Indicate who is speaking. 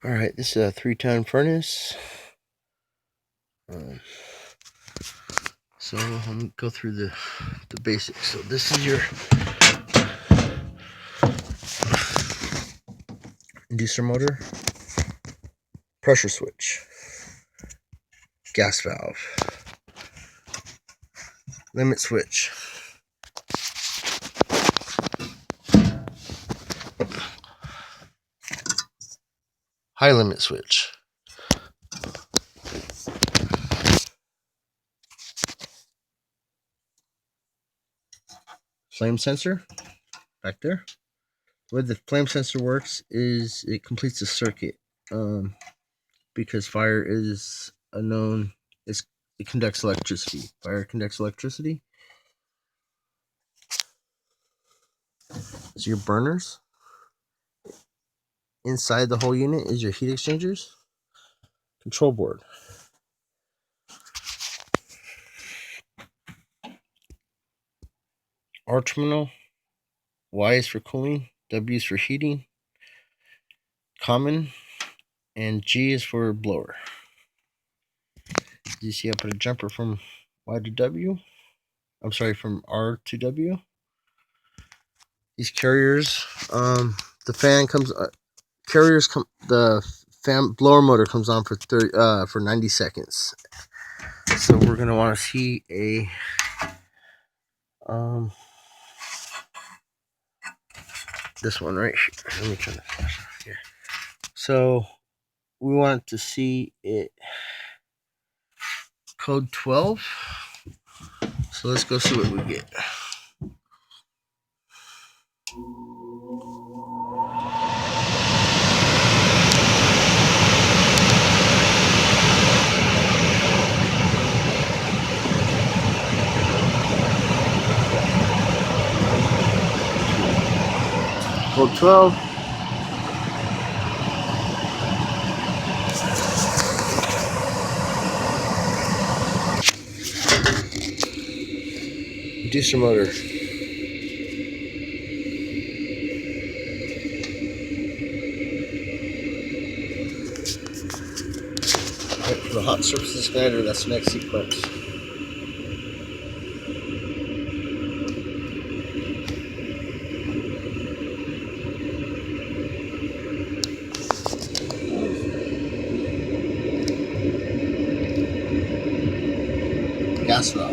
Speaker 1: Alright, this is a 3-ton furnace. So I'm gonna go through the basics. So this is your inducer motor, pressure switch, gas valve, limit switch, high limit switch, flame sensor back there. The way the flame sensor works is it completes the circuit, because fire is a known, it conducts electricity. Fire conducts electricity. So your burners. Inside the whole unit is your heat exchangers, control board, R terminal, Y is for cooling, W is for heating, common, and G is for blower. You see I put a jumper from Y to W. I'm sorry, from R to W. These carriers, the fan comes, the fan blower motor comes on for 90 seconds. So we're gonna want to see a this one right here. Let me turn the flash off here. So we want to see it code 12. So let's go see what we get. Code 12. Inducer motor. Right, for the hot surface igniter, that's the next sequence. Gas valve.